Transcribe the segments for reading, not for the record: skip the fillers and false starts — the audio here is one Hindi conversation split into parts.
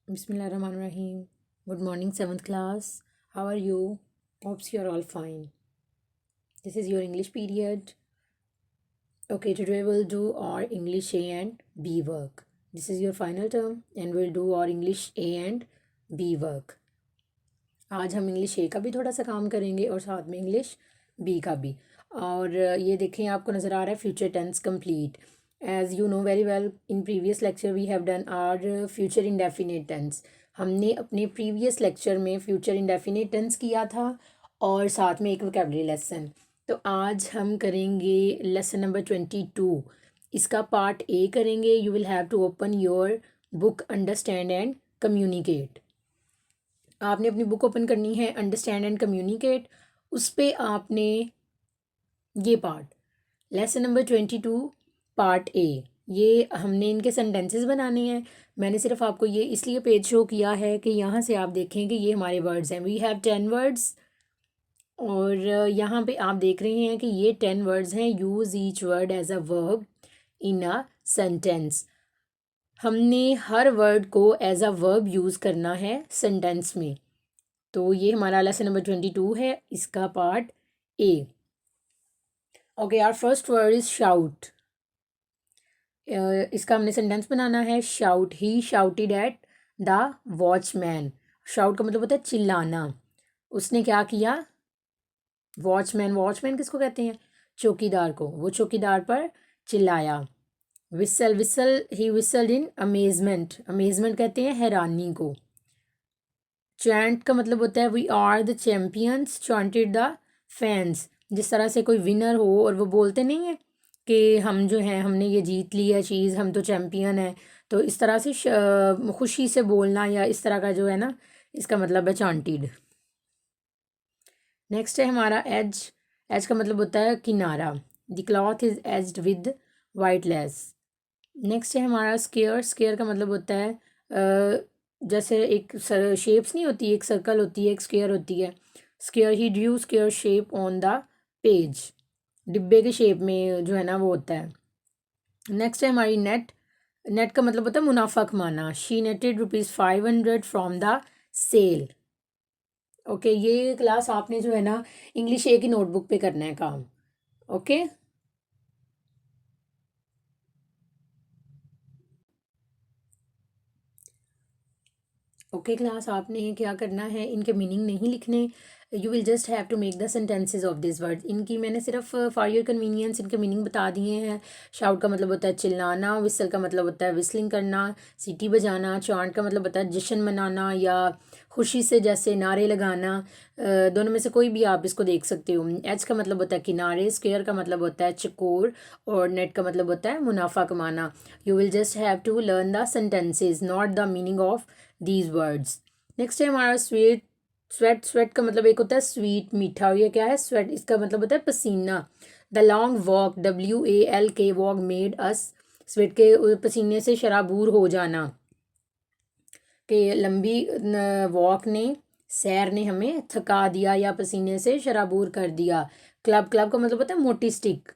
Bismillahirrahmanirrahim. Good morning, 7th class. How are you? Hopes you're all fine. This is your English period. Okay, today we'll do our English A and B work. This is your final term and we'll do our English A and B work. आज हम इंग्लिश ए का भी थोड़ा सा काम करेंगे और साथ में इंग्लिश बी का भी। और ये देखें, आपको नज़र आ रहा है future tense complete. As you know very well, in previous lecture we have done our future indefinite tense. हमने अपने प्रीवियस लेक्चर में फ्यूचर इंडेफिनिट टेंस किया था और साथ में एक वोकैबुलरी लेसन। तो आज हम करेंगे लेसन नंबर 22। इसका पार्ट ए करेंगे। You will have to open your book understand and communicate. आपने अपनी बुक ओपन करनी है, अंडरस्टैंड एंड कम्युनिकेट। उस पर आपने ये part lesson number 22 part A, ये हमने इनके सेंटेंसेस बनाने हैं। मैंने सिर्फ आपको ये इसलिए पेज शो किया है कि यहाँ से आप देखें कि ये हमारे वर्ड्स हैं। वी हैव 10 वर्ड्स और यहाँ पे आप देख रहे हैं कि ये 10 वर्ड्स हैं। Use each word as a verb in a sentence. हमने हर वर्ड को एज अ वर्ब यूज़ करना है सेंटेंस में। तो ये हमारा लेसन नंबर 22 है, इसका part A. Okay, our first word is shout. इसका हमने सेंटेंस बनाना है। Shout, he shouted at the watchman. Shout का मतलब होता है चिल्लाना। उसने क्या किया? वॉचमैन, वॉचमैन किसको कहते हैं? चौकीदार को। वो चौकीदार पर चिल्लाया। Whistle, whistle, he whistled in amazement. Amazement कहते हैं हैरानी को। चैंट का मतलब होता है we are the champions chanted the fans. जिस तरह से कोई विनर हो और वो बोलते नहीं है कि हम जो हैं हमने ये जीत ली है चीज़, हम तो चैम्पियन है। तो इस तरह से खुशी से बोलना या इस तरह का जो है ना, इसका मतलब है चॉन्टेड। नेक्स्ट है हमारा एज। एज का मतलब होता है किनारा। The cloth is aged with white less. Next है हमारा स्केयर। स्केयर का मतलब होता है जैसे एक शेप्स नहीं होती, एक सर्कल होती है, एक स्क्वायर होती है। Square, he Drew square shape on the page. डिब्बे के शेप में जो है ना वो होता है। नेक्स्ट है हमारी नेट। नेट का मतलब होता है मुनाफा कमाना। She netted ₹500 from the sale. Okay, ये क्लास आपने जो है ना इंग्लिश ए की नोटबुक पे करना है काम। ओके, ओके क्लास, आपने क्या करना है, इनके मीनिंग नहीं लिखने। You will just have to make the sentences of this word. इनकी मैंने सिर्फ फॉर योर कन्वीनियंस इनके मीनिंग बता दिए हैं। शाउट का मतलब होता है चिल्लाना। विसल का मतलब होता है विस्लिंग करना, सीटी बजाना। चॉन्ट का मतलब होता है जश्न मनाना या खुशी से जैसे नारे लगाना। दोनों में से कोई भी आप इसको देख सकते हो। एज का मतलब होता है किनारे। स्क्वेयर का मतलब होता है चकोर और नेट का मतलब होता है मुनाफा कमाना। You will just have to learn the sentences, not the meaning of these words. Next है हमारा स्वीट। स्वेट, स्वेट का मतलब एक होता है स्वीट, मीठा। और ये क्या है? स्वेट, इसका मतलब होता है पसीना। The long walk, WALK walk made us sweat, के पसीने से शराबूर हो जाना। कि लंबी वॉक ने, सैर ने हमें थका दिया या पसीने से शराबूर कर दिया। क्लब, क्लब का मतलब होता है मोटी stick.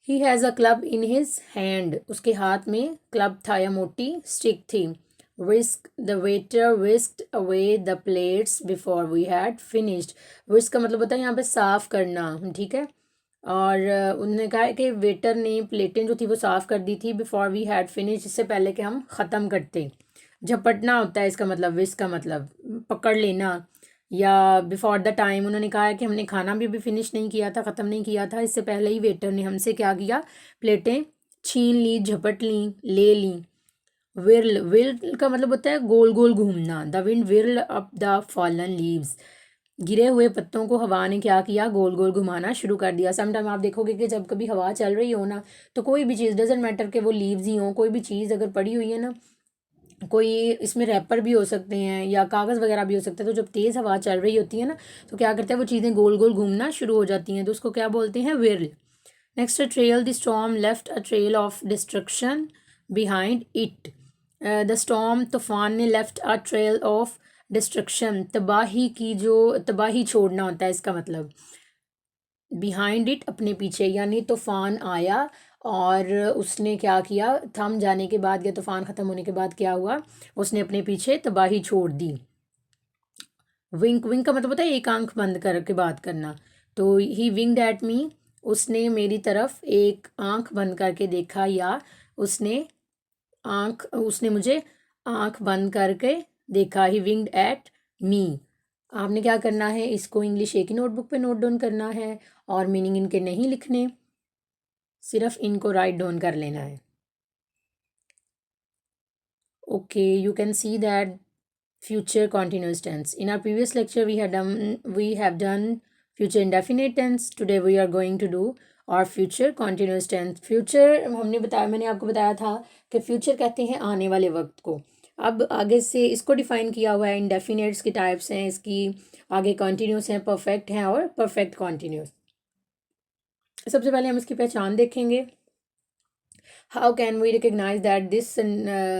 He has a club in his hand. उसके हाथ में क्लब था या मोटी स्टिक थी। Whisk, the waiter whisked away the plates before we had finished. Whisk का मतलब होता है यहाँ पे साफ करना, ठीक है। और उन्होंने कहा है कि वेटर ने प्लेटें जो थी वो साफ़ कर दी थी बिफोर वी हैड फिनिश, इससे पहले कि हम ख़त्म करते। झपटना होता है इसका मतलब, विस्क का मतलब पकड़ लेना। या बिफोर द टाइम, उन्होंने कहा है कि हमने खाना भी अभी फिनिश नहीं किया था, ख़त्म नहीं किया था, इससे पहले ही वेटर ने हमसे क्या किया? प्लेटें छीन ली, झपट ली, ले ली। विरल, विरल का मतलब होता है गोल गोल घूमना। द विंड विरल अप द फॉलन लीव्स। गिरे हुए पत्तों को हवा ने क्या किया? गोल गोल घुमाना शुरू कर दिया। समटाइम आप देखोगे कि जब कभी हवा चल रही हो ना, तो कोई भी चीज़, डजेंट मैटर कि वो लीव्स ही हो, कोई भी चीज़ अगर पड़ी हुई है ना, कोई इसमें रैपर भी हो सकते हैं या कागज़ वगैरह भी हो सकते हैं, तो जब तेज़ हवा चल रही होती है ना, तो क्या करते हैं वो चीज़ें गोल गोल घूमना शुरू हो जाती हैं, तो उसको क्या बोलते हैं? विरल। Next, trail. The storm left a trail of destruction behind it. The storm, तूफान ने, left a trail of destruction, तबाही की, जो तबाही छोड़ना होता है इसका मतलब। बिहाइंड इट, अपने पीछे, यानी तूफान आया और उसने क्या किया, थम जाने के बाद या तूफान ख़त्म होने के बाद क्या हुआ, उसने अपने पीछे तबाही छोड़ दी। विंक, विंक का मतलब होता है एक आंख बंद करके बात करना। तो ही विंग्ड एट मी, उसने मेरी तरफ एक आंख बंद करके देखा, या उसने मुझे आंख बंद करके देखा। ही विंग्ड एट मी। आपने क्या करना है, इसको इंग्लिश एक ही नोटबुक पे नोट डाउन करना है और मीनिंग इनके नहीं लिखने, सिर्फ इनको राइट डाउन कर लेना है। Okay, you can see that future continuous tense. In our previous lecture we have done future indefinite tense. Today we are going to do our future continuous tense. future मैंने आपको बताया था कि future कहते हैं आने वाले वक्त को। अब आगे से इसको डिफाइन किया हुआ है, इंडेफिनेट्स की टाइप्स हैं इसकी, आगे कंटिन्यूस हैं, परफेक्ट हैं और परफेक्ट कंटिन्यूस। सबसे पहले हम इसकी पहचान देखेंगे। How can we recognize that this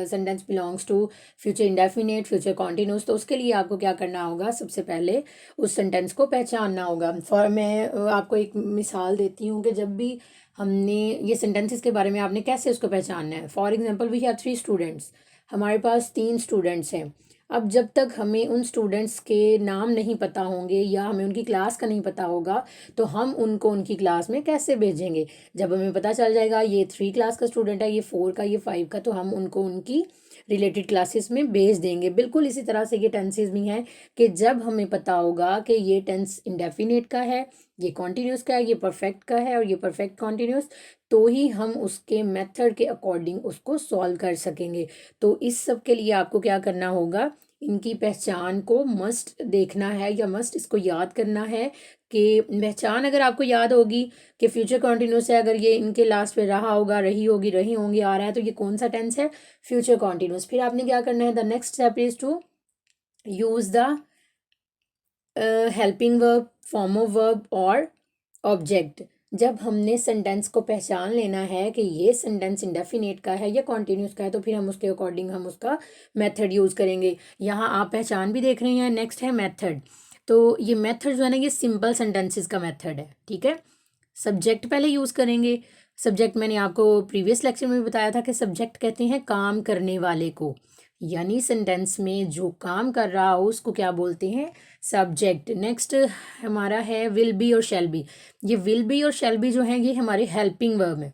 sentence belongs to future indefinite, future continuous? तो उसके लिए आपको क्या करना होगा, सबसे पहले उस सेंटेंस को पहचानना होगा। मैं आपको एक मिसाल देती हूँ कि जब भी हमने ये सेंटेंसेस के बारे में आपने कैसे उसको पहचानना है। For example we have 3 students, हमारे पास 3 स्टूडेंट्स हैं। अब जब तक हमें उन स्टूडेंट्स के नाम नहीं पता होंगे या हमें उनकी क्लास का नहीं पता होगा, तो हम उनको उनकी क्लास में कैसे भेजेंगे। जब हमें पता चल जाएगा ये 3 क्लास का स्टूडेंट है, ये 4 का, ये 5 का, तो हम उनको उनकी रिलेटेड क्लासेस में भेज देंगे। बिल्कुल इसी तरह से ये टेंसेस भी हैं कि जब हमें पता होगा कि ये टेंस इंडेफिनेट का है, ये कॉन्टीन्यूस का है, ये परफेक्ट का है और ये परफेक्ट कॉन्टीन्यूस, तो ही हम उसके मेथड के अकॉर्डिंग उसको सॉल्व कर सकेंगे। तो इस सब के लिए आपको क्या करना होगा, इनकी पहचान को मस्ट देखना है या मस्ट इसको याद करना है। कि पहचान अगर आपको याद होगी कि फ्यूचर कॉन्टिन्यूस है, अगर ये इनके लास्ट पे रहा होगा, रही होगी, रही होंगी आ रहा है, तो ये कौन सा टेंस है, फ्यूचर कॉन्टिन्यूस। फिर आपने क्या करना है, the next step is to use the helping verb, form of verb और ऑब्जेक्ट। जब हमने सेंटेंस को पहचान लेना है कि ये सेंटेंस इंडेफिनेट का है या कॉन्टिन्यूस का है, तो फिर हम उसके अकॉर्डिंग हम उसका मेथड यूज़ करेंगे। यहाँ आप पहचान भी देख रहे हैं। नेक्स्ट है मेथड। तो ये मेथड जो है ना, ये सिंपल सेंटेंसेस का मेथड है, ठीक है। सब्जेक्ट पहले यूज़ करेंगे। सब्जेक्ट मैंने आपको प्रीवियस लेक्चर में भी बताया था कि सब्जेक्ट कहते हैं काम करने वाले को, यानी सेंटेंस में जो काम कर रहा हो उसको क्या बोलते हैं, सब्जेक्ट। नेक्स्ट हमारा है विल बी और शैल बी। ये विल बी और शैल बी जो हैं ये हमारे हेल्पिंग वर्ब है,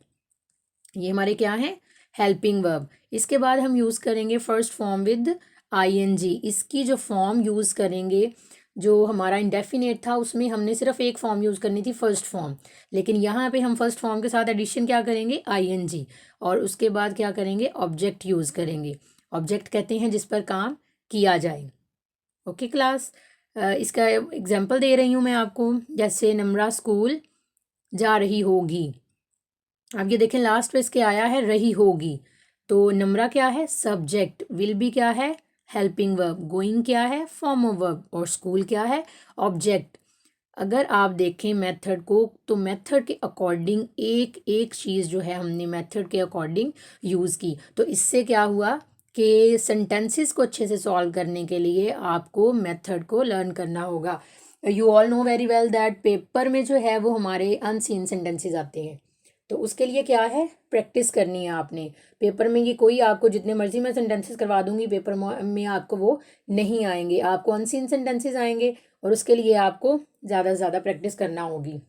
ये हमारे क्या है, हेल्पिंग वर्ब। इसके बाद हम यूज़ करेंगे फर्स्ट फॉर्म विद आईएनजी। इसकी जो फॉर्म यूज़ करेंगे, जो हमारा इंडेफिनेट था उसमें हमने सिर्फ एक फॉर्म यूज़ करनी थी, फर्स्ट फॉर्म, लेकिन यहाँ पे हम फर्स्ट फॉर्म के साथ एडिशन क्या करेंगे, आईएनजी, और उसके बाद क्या करेंगे, ऑब्जेक्ट यूज़ करेंगे। ऑब्जेक्ट कहते हैं जिस पर काम किया जाए। ओके क्लास, इसका एग्जांपल दे रही हूँ मैं आपको, जैसे नम्रा स्कूल जा रही होगी। अब ये देखें लास्ट पे इसके आया है रही होगी, तो नम्रा क्या है, सब्जेक्ट, विल बी क्या है, हेल्पिंग वर्ब, गोइंग क्या है, फॉर्म ऑफ वर्ब, और स्कूल क्या है, ऑब्जेक्ट। अगर आप देखें मेथड को, तो मेथड के अकॉर्डिंग एक एक चीज़ जो है हमने मेथड के अकॉर्डिंग यूज़ की। तो इससे क्या हुआ कि सेंटेंसेस को अच्छे से सॉल्व करने के लिए आपको मेथड को लर्न करना होगा। You all know very well that paper में जो है वो हमारे अनसीन सेंटेंसेस आते हैं, तो उसके लिए क्या है, प्रैक्टिस करनी है आपने। पेपर में ये कोई आपको जितने मर्जी मैं सेंटेंसेस करवा दूंगी, पेपर में आपको वो नहीं आएंगे, आपको अनसीन सेंटेंसेस आएंगे, और उसके लिए आपको ज़्यादा से ज़्यादा प्रैक्टिस करना होगी।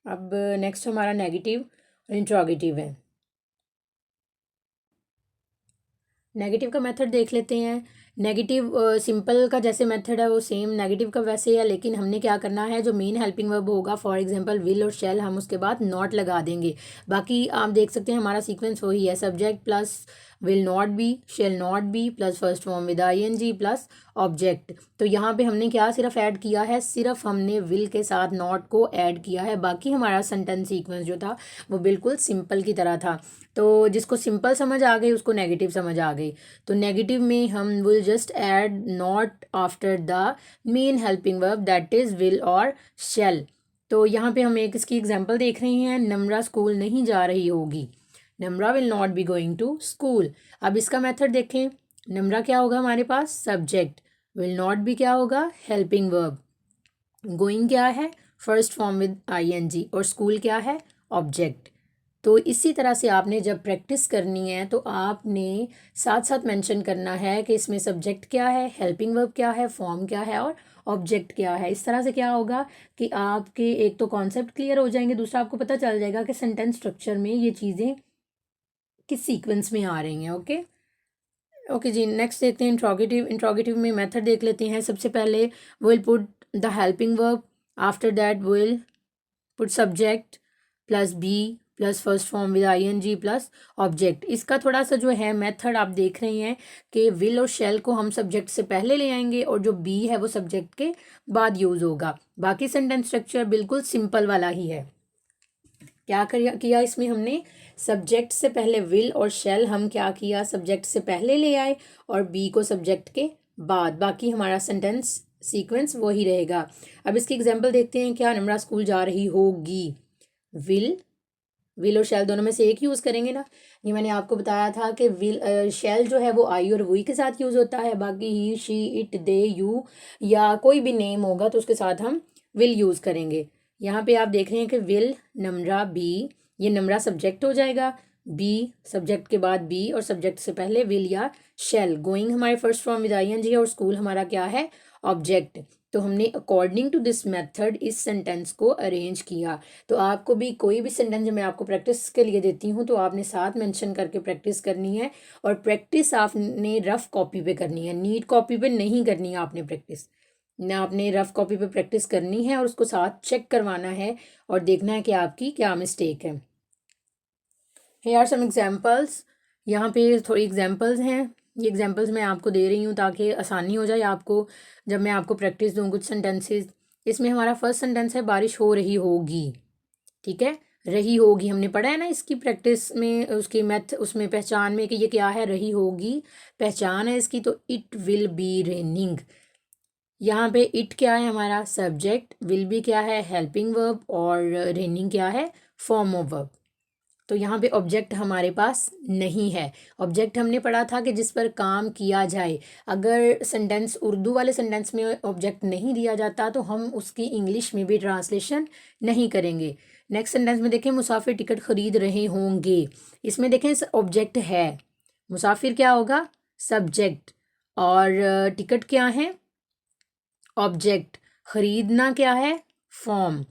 अब नेक्स्ट हमारा नेगेटिव और इंट्रोगेटिव है। नेगेटिव का मेथड देख लेते हैं। नेगेटिव सिंपल का जैसे मेथड है वो सेम नेगेटिव का वैसे ही है, लेकिन हमने क्या करना है, जो मेन हेल्पिंग वर्ब होगा, फॉर एग्जांपल विल और शैल, हम उसके बाद नॉट लगा देंगे। बाकी आप देख सकते हैं हमारा सीक्वेंस वही है, subject plus will not be, shall not be, plus first form with ING plus object. तो यहाँ पे हमने क्या सिर्फ ऐड किया है, सिर्फ हमने विल के साथ नॉट को ऐड किया है, बाकी हमारा सेंटेंस सीक्वेंस जो था वो बिल्कुल सिंपल की तरह था। तो जिसको सिंपल समझ आ गई उसको नेगेटिव समझ आ गई। तो नेगेटिव में हम will just add not after the main helping verb that is will और शैल। तो यहाँ पे हम एक इसकी एग्जांपल देख रहे हैं, नम्रा स्कूल नहीं जा रही होगी, Namra will not be going to school. अब इसका मेथड देखें, नम्रा क्या होगा हमारे पास, सब्जेक्ट, विल नॉट बी क्या होगा, हेल्पिंग वर्ब, गोइंग क्या है, फर्स्ट फॉर्म विद आईएनजी, और स्कूल क्या है, ऑब्जेक्ट। तो इसी तरह से आपने जब प्रैक्टिस करनी है तो आपने साथ साथ मेंशन करना है कि इसमें सब्जेक्ट क्या है, हेल्पिंग वर्ब क्या है, फॉर्म क्या है और ऑब्जेक्ट क्या है। इस तरह से क्या होगा कि आपके एक तो कॉन्सेप्ट क्लियर हो जाएंगे, दूसरा आपको पता चल जाएगा कि सेंटेंस स्ट्रक्चर में ये चीज़ें किस सीक्वेंस में आ रही हैं। ओके ओके जी, नेक्स्ट देखते हैं इंट्रोगेटिव। इंट्रोगेटिव में मेथड देख लेते हैं। सबसे पहले will put the helping verb, after that will put subject plus be plus first form with ING plus object. इसका थोड़ा सा जो है मेथड आप देख रहे हैं कि विल और शैल को हम सब्जेक्ट से पहले ले आएंगे और जो बी है वो सब्जेक्ट के बाद यूज़ होगा। बाकी सेंटेंस स्ट्रक्चर बिल्कुल सिंपल वाला ही है। क्या किया इसमें हमने, सब्जेक्ट से पहले विल और शैल हम क्या किया, सब्जेक्ट से पहले ले आए और बी को सब्जेक्ट के बाद। बाकी हमारा सेंटेंस सीक्वेंस वही रहेगा। अब इसकी एग्जांपल देखते हैं। क्या नम्रा स्कूल जा रही होगी, विल और शैल दोनों में से एक यूज़ करेंगे ना। ये मैंने आपको बताया था कि विल शैल जो है वो आई और वी के साथ यूज़ होता है। बाकी ही, शी, इट, दे, यू या कोई भी नेम होगा तो उसके साथ हम विल यूज़ करेंगे। यहाँ पे आप देख रहे हैं कि विल नम्रा बी, ये नम्रा सब्जेक्ट हो जाएगा, बी सब्जेक्ट के बाद बी और सब्जेक्ट से पहले विल या शैल। गोइंग हमारे फर्स्ट फॉर्म विद आईएनजी है और स्कूल हमारा क्या है, ऑब्जेक्ट। तो हमने अकॉर्डिंग टू दिस मेथड इस सेंटेंस को अरेंज किया। तो आपको भी कोई भी सेंटेंस जो मैं आपको प्रैक्टिस के लिए देती हूँ तो आपने साथ मेंशन करके प्रैक्टिस करनी है। और प्रैक्टिस आपने रफ कॉपी पे करनी है, नीट कॉपी पे नहीं करनी है आपने प्रैक्टिस ना, आपने रफ कॉपी पे प्रैक्टिस करनी है और उसको साथ चेक करवाना है और देखना है कि आपकी क्या मिस्टेक है। Here are some examples। यहाँ पे थोड़ी एग्जाम्पल्स हैं। ये एग्जाम्पल्स मैं आपको दे रही हूँ ताकि आसानी हो जाए आपको जब मैं आपको प्रैक्टिस दूँ कुछ सेंटेंसेस। इसमें हमारा फर्स्ट सेंटेंस है बारिश हो रही होगी। ठीक है, रही होगी हमने पढ़ा है ना इसकी प्रैक्टिस में, उसकी उसमें पहचान में कि ये क्या है, रही होगी पहचान है इसकी। तो इट विल बी रेनिंग। यहाँ पे इट क्या है हमारा सब्जेक्ट, विल बी क्या है हेल्पिंग वर्ब और रेनिंग क्या है फॉर्म ऑफ वर्ब। तो यहाँ पे ऑब्जेक्ट हमारे पास नहीं है। ऑब्जेक्ट हमने पढ़ा था कि जिस पर काम किया जाए। अगर सेंटेंस उर्दू वाले सेंटेंस में ऑब्जेक्ट नहीं दिया जाता तो हम उसकी इंग्लिश में भी ट्रांसलेशन नहीं करेंगे। नेक्स्ट सेंटेंस में देखें, मुसाफिर टिकट खरीद रहे होंगे। इसमें देखें ऑब्जेक्ट है, मुसाफिर क्या होगा सब्जेक्ट और टिकट क्या है ऑब्जेक्ट, खरीदना क्या है फॉर्म,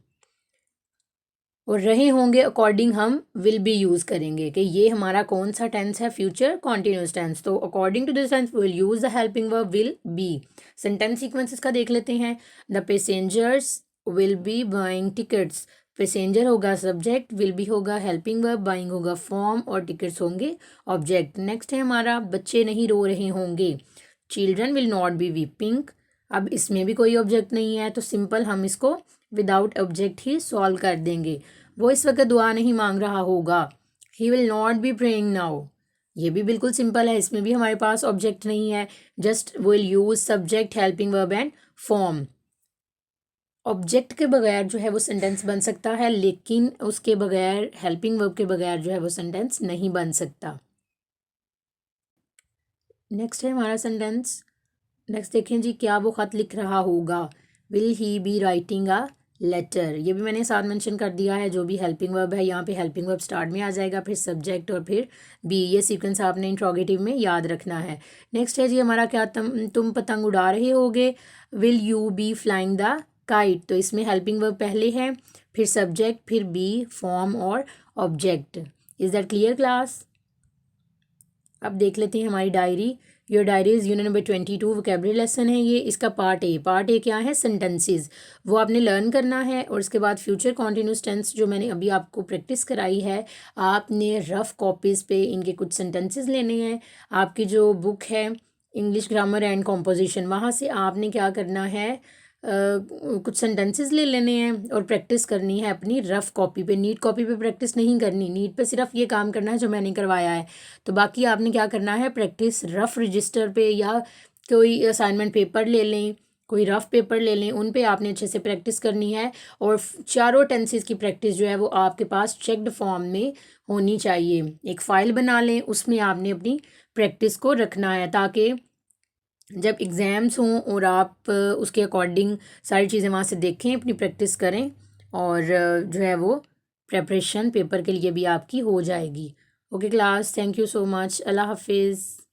और रहे होंगे अकॉर्डिंग हम विल बी यूज़ करेंगे कि ये हमारा कौन सा टेंस है, फ्यूचर कॉन्टिन्यूस टेंस। तो according to this tense will use the helping verb will be. Sentence sequences का देख लेते हैं। The passengers will be buying tickets. Passenger होगा सब्जेक्ट, विल बी होगा हेल्पिंग वर्ब, बाइंग होगा फॉर्म और टिकट्स होंगे ऑब्जेक्ट। नेक्स्ट है हमारा बच्चे नहीं रो रहे होंगे। Children will not be weeping. अब इसमें भी कोई ऑब्जेक्ट नहीं है तो सिंपल हम इसको विदाउट ऑब्जेक्ट ही सॉल्व कर देंगे। वो इस वक्त दुआ नहीं मांग रहा होगा। He will not B praying now. ये भी बिल्कुल सिंपल है, इसमें भी हमारे पास ऑब्जेक्ट नहीं है, just will use subject helping verb and form. Object के बगैर जो है वो सेंटेंस बन सकता है, लेकिन उसके बगैर हेल्पिंग वर्ब के बगैर जो है वो सेंटेंस नहीं बन सकता। नेक्स्ट है हमारा सेंटेंस। नेक्स्ट देखें जी, क्या वो ख़त लिख रहा होगा। Will he be writing a letter. ये भी मैंने साथ मेंशन कर दिया है। जो भी हेल्पिंग वर्ब है यहाँ पे हेल्पिंग वर्ब स्टार्ट में आ जाएगा, फिर सब्जेक्ट और फिर बी। ये सीक्वेंस आपने इंट्रोगेटिव में याद रखना है। नेक्स्ट है जी हमारा, क्या तुम पतंग उड़ा रहे होगे। Will you be flying the kite. तो इसमें हेल्पिंग वर्ब पहले है, फिर सब्जेक्ट, फिर बी, फॉर्म और object. Is that clear class. अब देख लेते हैं हमारी diary. Your diary is unit number 22 vocabulary lesson है ये। इसका पार्ट ए क्या है सेंटेंसेस, वो आपने लर्न करना है। और इसके बाद फ्यूचर कॉन्टिन्यूस टेंस जो मैंने अभी आपको प्रैक्टिस कराई है, आपने रफ कॉपीज़ पे इनके कुछ सेंटेंसेस लेने हैं। आपकी जो बुक है इंग्लिश ग्रामर एंड कॉम्पोजिशन, वहाँ से आपने क्या करना है, कुछ सेंटेंसेस ले लेने हैं और प्रैक्टिस करनी है अपनी रफ कॉपी पे। नीट कॉपी पे प्रैक्टिस नहीं करनी, नीट पे सिर्फ ये काम करना है जो मैंने करवाया है। तो बाकी आपने क्या करना है, प्रैक्टिस रफ रजिस्टर पे या कोई असाइनमेंट पेपर ले लें, कोई रफ पेपर ले लें, उन पे आपने अच्छे से प्रैक्टिस करनी है। और चारों टेंसेस की प्रैक्टिस जो है वो आपके पास चेक्ड फॉर्म में होनी चाहिए। एक फ़ाइल बना लें, उसमें आपने अपनी प्रैक्टिस को रखना है ताकि जब एग्ज़ाम्स हों और आप उसके अकॉर्डिंग सारी चीज़ें वहाँ से देखें, अपनी प्रैक्टिस करें और जो है वो प्रेपरेशन पेपर के लिए भी आपकी हो जाएगी। Okay class, thank you so much, Allah हाफिज़।